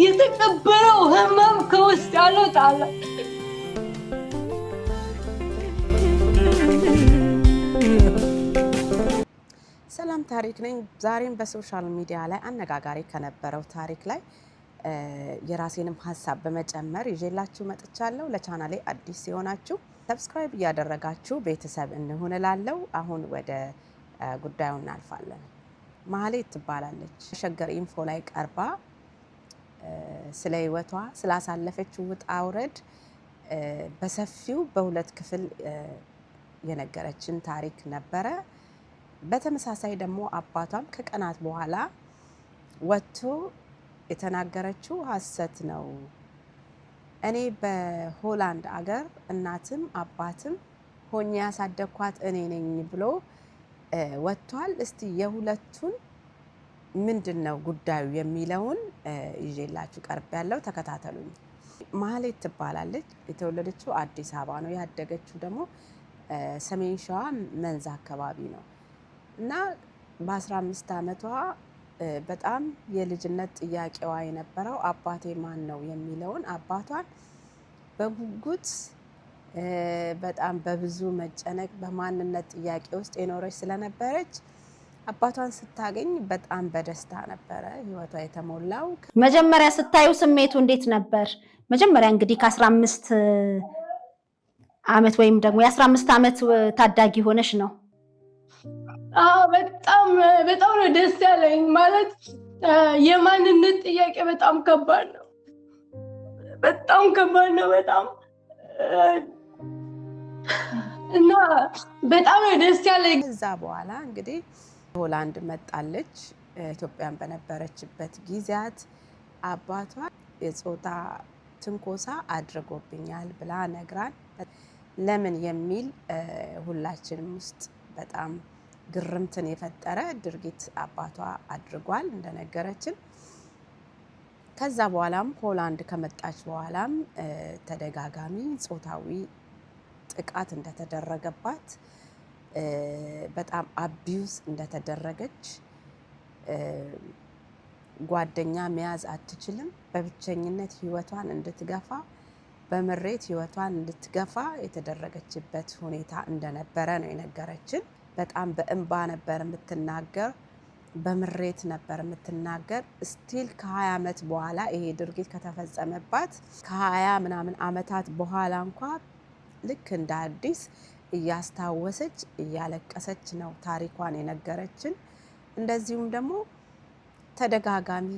የተቀበረው ህመም ከውስጥ ያልወጣል። ሰላም ታሪክ ነኝ። ዛሬም በሶሻል ሚዲያ ላይ አነጋጋሪ ከነበረው ታሪክ ላይ የራሴንም ሀሳብ በመጨመር ይዤላችሁ መጥቻለሁ። ለቻናሌ አዲስ ሲሆናችሁ ሰብስክራይብ እያደረጋችሁ ቤተሰብ እንሁን እላለሁ። አሁን ወደ ጉዳዩ እናልፋለን። ማህሌት ትባላለች። ሸገር ኢንፎ ላይ ቀርባ ስለ ህይወቷ ስላሳለፈችው ውጣ ውረድ በሰፊው በሁለት ክፍል የነገረችን ታሪክ ነበረ። በተመሳሳይ ደግሞ አባቷም ከቀናት በኋላ ወጥቶ የተናገረችው ሐሰት ነው፣ እኔ በሆላንድ አገር እናትም አባትም ሆኜ ያሳደግኳት እኔ ነኝ ብሎ ወጥቷል። እስቲ የሁለቱን ምንድነው ጉዳዩ የሚለውን ይዤላችሁ ቀርብ ያለው ተከታተሉኝ። ማህሌት ትባላለች። የተወለደችው አዲስ አበባ ነው። ያደገችው ደግሞ ሰሜን ሸዋ መንዛ አካባቢ ነው እና በ15 ዓመቷ በጣም የልጅነት ጥያቄዋ የነበረው አባቴ ማን ነው የሚለውን አባቷን በጉጉት በጣም በብዙ መጨነቅ በማንነት ጥያቄ ውስጥ የኖረች ስለነበረች አባቷን ስታገኝ በጣም በደስታ ነበረ ህይወቷ የተሞላው። መጀመሪያ ስታዩ ስሜቱ እንዴት ነበር? መጀመሪያ እንግዲህ ከ15 ዓመት ወይም ደግሞ የ15 ዓመት ታዳጊ ሆነሽ ነው። በጣም ነው ደስ ያለኝ። ማለት የማንነት ጥያቄ በጣም ከባድ ነው። በጣም ከባድ ነው እና በጣም ነው ደስ ያለኝ። ከዛ በኋላ እንግዲህ ሆላንድ መጣለች። ኢትዮጵያን በነበረችበት ጊዜያት አባቷ የጾታ ትንኮሳ አድርጎብኛል ብላ ነግራን ለምን የሚል ሁላችንም ውስጥ በጣም ግርምትን የፈጠረ ድርጊት አባቷ አድርጓል እንደነገረችን። ከዛ በኋላም ሆላንድ ከመጣች በኋላም ተደጋጋሚ ጾታዊ ጥቃት እንደተደረገባት፣ በጣም አቢዩዝ እንደተደረገች፣ ጓደኛ መያዝ አትችልም፣ በብቸኝነት ህይወቷን እንድትገፋ በምሬት ህይወቷን እንድትገፋ የተደረገችበት ሁኔታ እንደነበረ ነው የነገረችን። በጣም በእንባ ነበር የምትናገር፣ በምሬት ነበር የምትናገር። ስቲል ከ20 ዓመት በኋላ ይሄ ድርጊት ከተፈጸመባት ከ20 ምናምን ዓመታት በኋላ እንኳ ልክ እንደ አዲስ እያስታወሰች እያለቀሰች ነው ታሪኳን የነገረችን። እንደዚሁም ደግሞ ተደጋጋሚ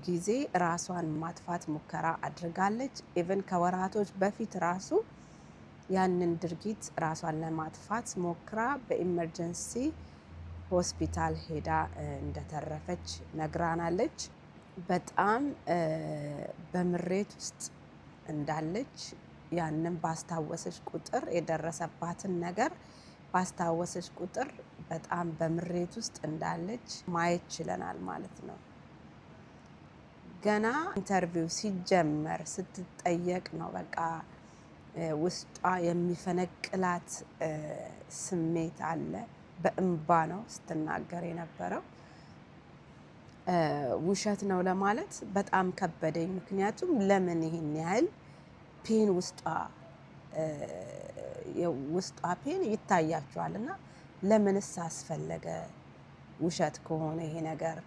ጊዜ ራሷን ማጥፋት ሙከራ አድርጋለች። ኢቭን ከወራቶች በፊት ራሱ ያንን ድርጊት ራሷን ለማጥፋት ሞክራ በኢመርጀንሲ ሆስፒታል ሄዳ እንደተረፈች ነግራናለች። በጣም በምሬት ውስጥ እንዳለች ያንን ባስታወሰች ቁጥር የደረሰባትን ነገር ባስታወሰች ቁጥር በጣም በምሬት ውስጥ እንዳለች ማየት ችለናል ማለት ነው። ገና ኢንተርቪው ሲጀመር ስትጠየቅ ነው በቃ ውስጧ የሚፈነቅላት ስሜት አለ። በእንባ ነው ስትናገር የነበረው። ውሸት ነው ለማለት በጣም ከበደኝ። ምክንያቱም ለምን ይሄን ያህል ፔን ውስጧ ፔን ይታያቸዋል እና ለምንስ አስፈለገ ውሸት ከሆነ ይሄ ነገር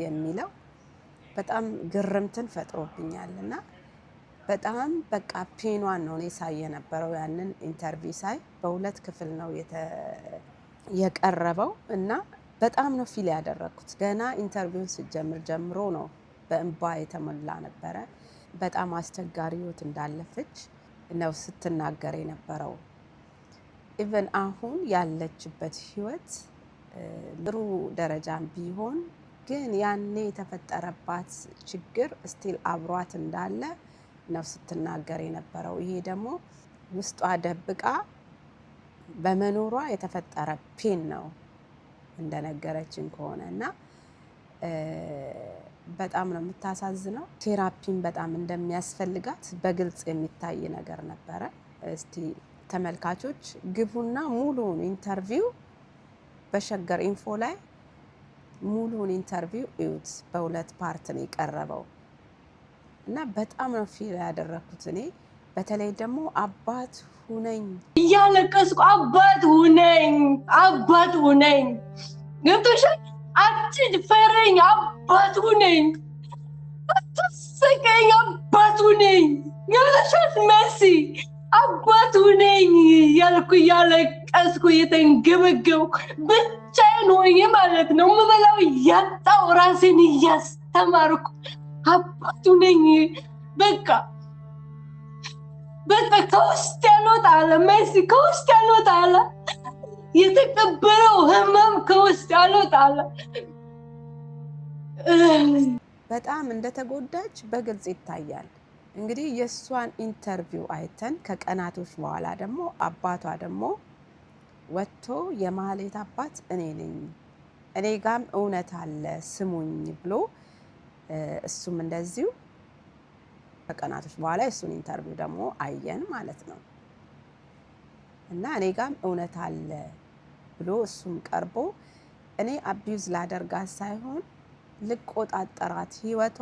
የሚለው በጣም ግርምትን ፈጥሮብኛል እና በጣም በቃ ፔኗን ነው እኔ ሳይ የነበረው። ያንን ኢንተርቪው ሳይ በሁለት ክፍል ነው የቀረበው እና በጣም ነው ፊል ያደረኩት። ገና ኢንተርቪውን ስጀምር ጀምሮ ነው በእንባ የተሞላ ነበረ። በጣም አስቸጋሪ ህይወት እንዳለፈች ነው ስትናገር የነበረው። ኢቨን አሁን ያለችበት ህይወት ጥሩ ደረጃም ቢሆን ግን ያኔ የተፈጠረባት ችግር ስቲል አብሯት እንዳለ ነው ስትናገር የነበረው። ይሄ ደግሞ ውስጧ ደብቃ በመኖሯ የተፈጠረ ፔን ነው እንደነገረችን ከሆነ እና በጣም ነው የምታሳዝነው። ቴራፒን በጣም እንደሚያስፈልጋት በግልጽ የሚታይ ነገር ነበረ። እስቲ ተመልካቾች ግቡና ሙሉውን ኢንተርቪው በሸገር ኢንፎ ላይ ሙሉውን ኢንተርቪው እዩት። በሁለት ፓርት ነው የቀረበው እና በጣም ነው ፊል ያደረኩት እኔ። በተለይ ደግሞ አባት ሁነኝ እያለቀስኩ አባት ሁነኝ ገብቶሻል? አትድፈረኝ አባት ሁነኝ፣ አትስቀኝ አባት ሁነኝ ገብቶሻል? መሲ አባት ሁነኝ እያልኩ እያለቀስኩ እየተንገበገብኩ ብቻዬን ሆኜ ማለት ነው የምበላው እያጣሁ ራሴን እያስተማርኩ አባት ሁነኝ። በቃ ከውስጥ ያልወጣ አለ መሲ፣ ከውስጥ ያልወጣ አለ። የተቀበረው ህመም ከውስጥ ያልወጣ አለ። በጣም እንደተጎዳች በግልጽ ይታያል። እንግዲህ የእሷን ኢንተርቪው አይተን ከቀናቶች በኋላ ደግሞ አባቷ ደግሞ ወጥቶ የማህሌት አባት እኔ ነኝ፣ እኔ ጋም እውነት አለ ስሙኝ ብሎ እሱም እንደዚሁ ከቀናቶች በኋላ የእሱን ኢንተርቪው ደግሞ አየን ማለት ነው። እና እኔ ጋም እውነት አለ ብሎ እሱም ቀርቦ እኔ አቢዩዝ ላደርጋት ሳይሆን ልቆጣጠራት፣ ህይወቷ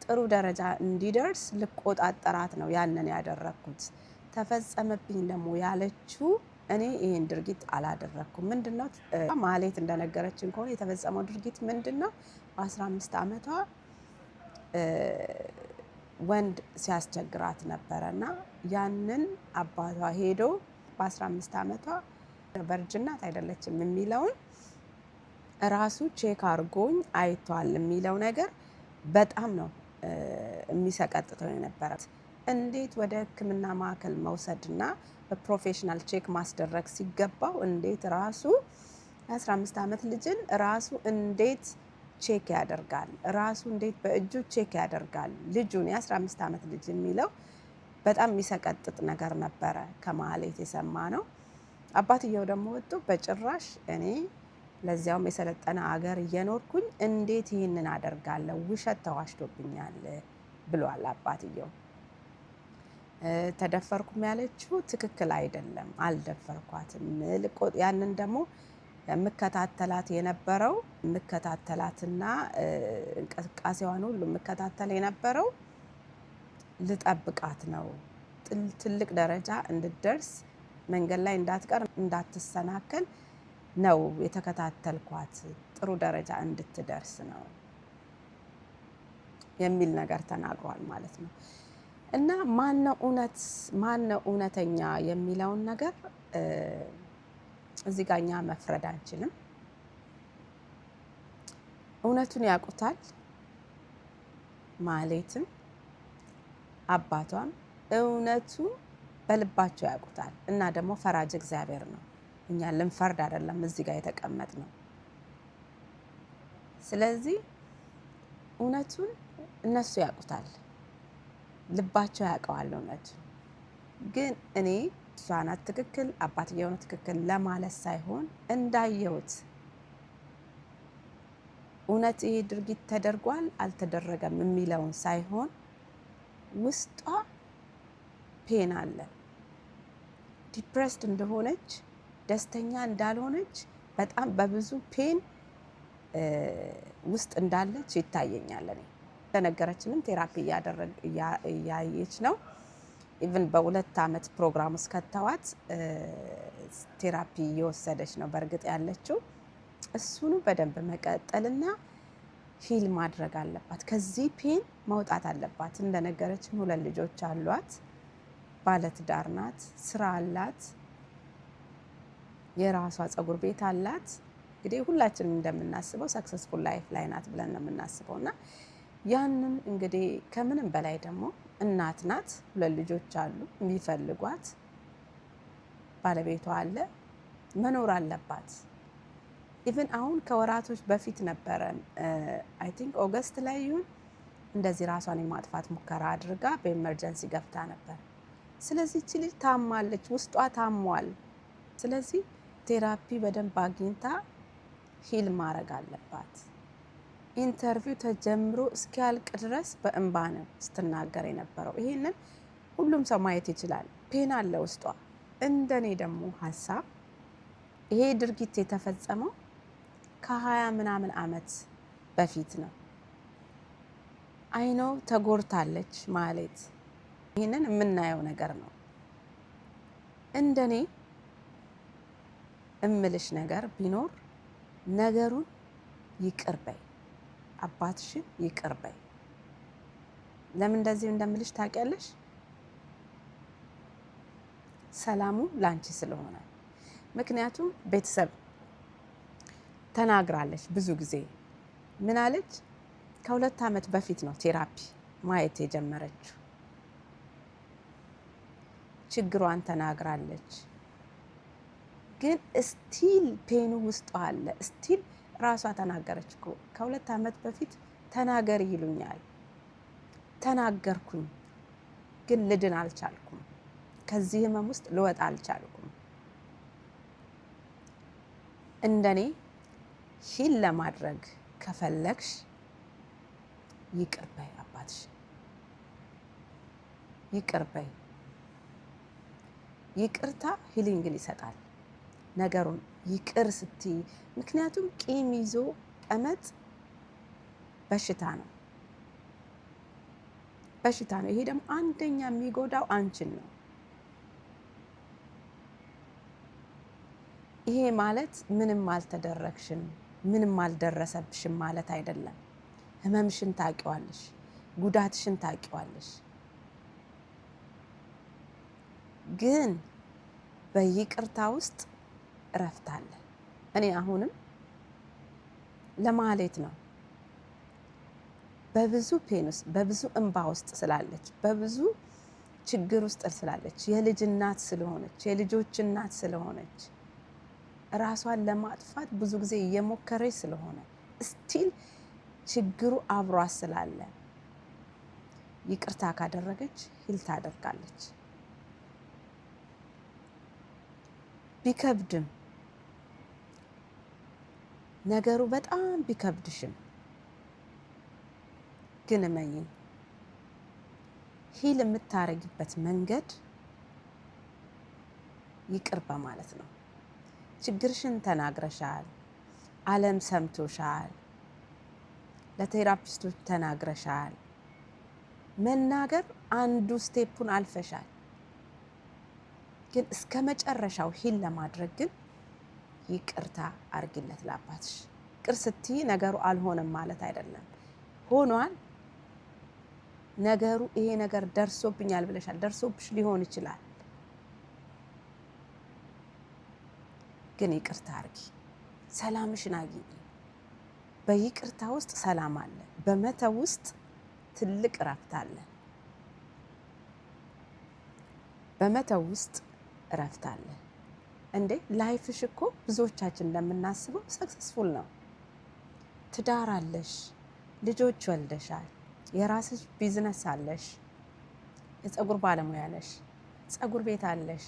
ጥሩ ደረጃ እንዲደርስ ልቆጣጠራት ነው ያንን ያደረኩት። ተፈጸመብኝ ደግሞ ያለችው እኔ ይሄን ድርጊት አላደረኩም። ምንድነው ማህሌት እንደነገረችን ከሆነ የተፈጸመው ድርጊት ምንድነው? በ15 ዓመቷ ወንድ ሲያስቸግራት ነበረና ያንን አባቷ ሄዶ በ15 ዓመቷ ቨርጅናት አይደለችም የሚለውን ራሱ ቼክ አድርጎኝ አይቷል የሚለው ነገር በጣም ነው የሚሰቀጥተው የነበረ። እንዴት ወደ ሕክምና ማዕከል መውሰድና በፕሮፌሽናል ቼክ ማስደረግ ሲገባው እንዴት ራሱ የ15 ዓመት ልጅን ራሱ እንዴት ቼክ ያደርጋል? ራሱ እንዴት በእጁ ቼክ ያደርጋል? ልጁን የ15 ዓመት ልጅ የሚለው በጣም የሚሰቀጥጥ ነገር ነበረ ከማህሌት የሰማ ነው። አባትየው ደግሞ ወጥቶ በጭራሽ እኔ ለዚያውም የሰለጠነ አገር እየኖርኩኝ እንዴት ይህንን አደርጋለሁ? ውሸት ተዋሽቶብኛል ብሏል አባትየው። ተደፈርኩም ያለችው ትክክል አይደለም፣ አልደፈርኳትም። ያንን ደግሞ የምከታተላት የነበረው የምከታተላትና እንቅስቃሴዋን ሁሉ የምከታተል የነበረው ልጠብቃት ነው፣ ትልቅ ደረጃ እንድትደርስ መንገድ ላይ እንዳትቀር እንዳትሰናከል ነው የተከታተልኳት፣ ጥሩ ደረጃ እንድትደርስ ነው የሚል ነገር ተናግሯል ማለት ነው። እና ማነው እውነተኛ የሚለውን ነገር እዚህ ጋር እኛ መፍረድ አንችልም። እውነቱን ያውቁታል፣ ማህሌትም አባቷም እውነቱ በልባቸው ያውቁታል። እና ደግሞ ፈራጅ እግዚአብሔር ነው፣ እኛ ልንፈርድ አይደለም እዚህ ጋር የተቀመጥ ነው። ስለዚህ እውነቱን እነሱ ያውቁታል፣ ልባቸው ያውቀዋል እውነቱ። ግን እኔ እሷ ናት ትክክል አባትየው ነው ትክክል ለማለት ሳይሆን እንዳየሁት እውነት ይሄ ድርጊት ተደርጓል አልተደረገም የሚለውን ሳይሆን ውስጧ ፔን አለ፣ ዲፕሬስድ እንደሆነች ደስተኛ እንዳልሆነች በጣም በብዙ ፔን ውስጥ እንዳለች ይታየኛል። እኔ ተነገረችንም ቴራፒ እያየች ነው። ኢቭን በ2 ዓመት ፕሮግራም ውስጥ ከተዋት ቴራፒ እየወሰደች ነው በእርግጥ ያለችው። እሱኑ በደንብ መቀጠልና ሂል ማድረግ አለባት። ከዚህ ፔን መውጣት አለባት። እንደነገረችን 2 ልጆች አሏት፣ ባለትዳር ናት፣ ስራ አላት፣ የራሷ ፀጉር ቤት አላት። እንግዲህ ሁላችንም እንደምናስበው ሰክሰስፉል ላይፍ ላይ ናት ብለን ነው የምናስበው። እና ያንን እንግዲህ ከምንም በላይ ደግሞ እናት ናት፣ 2 ልጆች አሉ የሚፈልጓት፣ ባለቤቷ አለ፣ መኖር አለባት። ኢቭን አሁን ከወራቶች በፊት ነበረ አይ ቲንክ ኦገስት ላይ ይሁን እንደዚህ ራሷን የማጥፋት ሙከራ አድርጋ በኤመርጀንሲ ገብታ ነበር። ስለዚህ እቺ ልጅ ታማለች፣ ውስጧ ታሟል። ስለዚህ ቴራፒ በደንብ አግኝታ ሂል ማድረግ አለባት። ኢንተርቪው ተጀምሮ እስኪያልቅ ድረስ በእንባ ነው ስትናገር የነበረው። ይሄንን ሁሉም ሰው ማየት ይችላል። ፔን አለ ውስጧ። እንደኔ ደግሞ ሀሳብ ይሄ ድርጊት የተፈጸመው ከ20 ምናምን ዓመት በፊት ነው። አይነው ተጎድታለች ማለት ይህንን የምናየው ነገር ነው። እንደኔ እምልሽ ነገር ቢኖር ነገሩን ይቅር በይ፣ አባትሽን ይቅር በይ። ለምን እንደዚህ እንደምልሽ ታውቂያለሽ? ሰላሙ ላንቺ ስለሆነ። ምክንያቱም ቤተሰብ ተናግራለች ብዙ ጊዜ። ምን አለች? ከ2 ዓመት በፊት ነው ቴራፒ ማየት የጀመረችው። ችግሯን ተናግራለች። ግን ስቲል ፔኑ ውስጧ አለ። ስቲል ራሷ ተናገረች እኮ ከ2 ዓመት በፊት ተናገር ይሉኛል፣ ተናገርኩኝ፣ ግን ልድን አልቻልኩም። ከዚህ ህመም ውስጥ ልወጣ አልቻልኩም። እንደኔ ሂል ለማድረግ ከፈለግሽ ይቅር በይ፣ አባትሽ ይቅር በይ። ይቅርታ ሂሊንግን ይሰጣል። ነገሩን ይቅር ስትይ፣ ምክንያቱም ቂም ይዞ ቀመጥ በሽታ ነው፣ በሽታ ነው። ይሄ ደግሞ አንደኛ የሚጎዳው አንቺን ነው። ይሄ ማለት ምንም አልተደረግሽም፣ ምንም አልደረሰብሽም ማለት አይደለም። ህመምሽን ታውቂዋለሽ፣ ጉዳትሽን ታውቂዋለሽ። ግን በይቅርታ ውስጥ እረፍት አለ። እኔ አሁንም ለማለት ነው በብዙ ፔን ውስጥ በብዙ እንባ ውስጥ ስላለች፣ በብዙ ችግር ውስጥ ስላለች፣ የልጅ እናት ስለሆነች፣ የልጆች እናት ስለሆነች ራሷን ለማጥፋት ብዙ ጊዜ እየሞከረች ስለሆነ ስቲል ችግሩ አብሯት ስላለ ይቅርታ ካደረገች ሂል ታደርጋለች። ቢከብድም ነገሩ በጣም ቢከብድሽም ግን እመኚኝ፣ ሂል የምታረጊበት መንገድ ይቅር በማለት ነው። ችግርሽን ተናግረሻል፣ ዓለም ሰምቶሻል፣ ለቴራፒስቶች ተናግረሻል። መናገር አንዱ ስቴፑን አልፈሻል። ግን እስከ መጨረሻው ሂል ለማድረግ ግን ይቅርታ አርጊለት ለአባትሽ። ይቅር ስትይ ነገሩ አልሆነም ማለት አይደለም፣ ሆኗል። ነገሩ ይሄ ነገር ደርሶብኛል ብለሻል፣ ደርሶብሽ ሊሆን ይችላል። ግን ይቅርታ አርጊ፣ ሰላምሽን አግኚ። በይቅርታ ውስጥ ሰላም አለ፣ በመተው ውስጥ ትልቅ እረፍት አለ። በመተው ውስጥ እረፍት አለ። እንዴ ላይፍሽ እኮ ብዙዎቻችን እንደምናስበው ሰክሰስፉል ነው። ትዳር አለሽ፣ ልጆች ወልደሻል፣ የራስሽ ቢዝነስ አለሽ፣ የፀጉር ባለሙያ ነሽ፣ ፀጉር ቤት አለሽ፣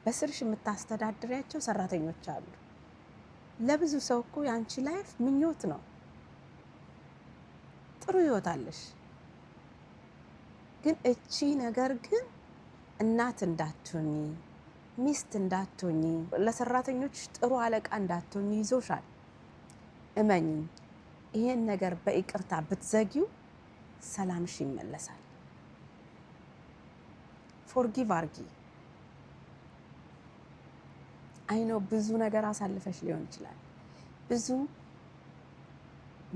በስርሽ የምታስተዳድሪያቸው ሰራተኞች አሉ። ለብዙ ሰው እኮ የአንቺ ላይፍ ምኞት ነው። ጥሩ ህይወት አለሽ። ግን እቺ ነገር ግን እናት እንዳትሆኚ፣ ሚስት እንዳትሆኚ፣ ለሰራተኞች ጥሩ አለቃ እንዳትሆኚ ይዞሻል። እመኚኝ፣ ይሄን ነገር በይቅርታ ብትዘጊው ሰላምሽ ይመለሳል። ፎርጊቭ አርጊ። አይኖ ብዙ ነገር አሳልፈሽ ሊሆን ይችላል፣ ብዙ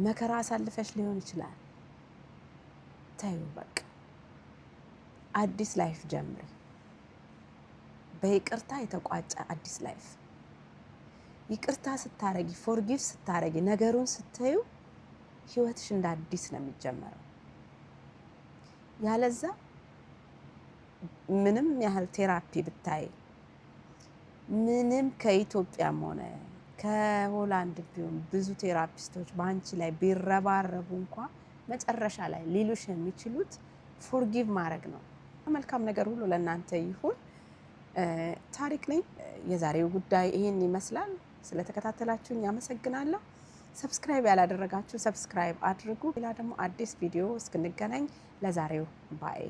መከራ አሳልፈሽ ሊሆን ይችላል። ተይው በቃ፣ አዲስ ላይፍ ጀምሪ። በይቅርታ የተቋጨ አዲስ ላይፍ። ይቅርታ ስታረጊ፣ ፎርጊቭ ስታረጊ፣ ነገሩን ስትዩ ህይወትሽ እንደ አዲስ ነው የሚጀመረው። ያለዛ ምንም ያህል ቴራፒ ብታይ፣ ምንም ከኢትዮጵያም ሆነ ከሆላንድ ቢሆን ብዙ ቴራፒስቶች በአንቺ ላይ ቢረባረቡ እንኳ መጨረሻ ላይ ሊሉሽ የሚችሉት ፎርጊቭ ማድረግ ነው። መልካም ነገር ሁሉ ለእናንተ ይሁን። ታሪክ ነኝ። የዛሬው ጉዳይ ይሄን ይመስላል። ስለተከታተላችሁኝ አመሰግናለሁ። ሰብስክራይብ ያላደረጋችሁ ሰብስክራይብ አድርጉ። ሌላ ደግሞ አዲስ ቪዲዮ እስክንገናኝ ለዛሬው ባይ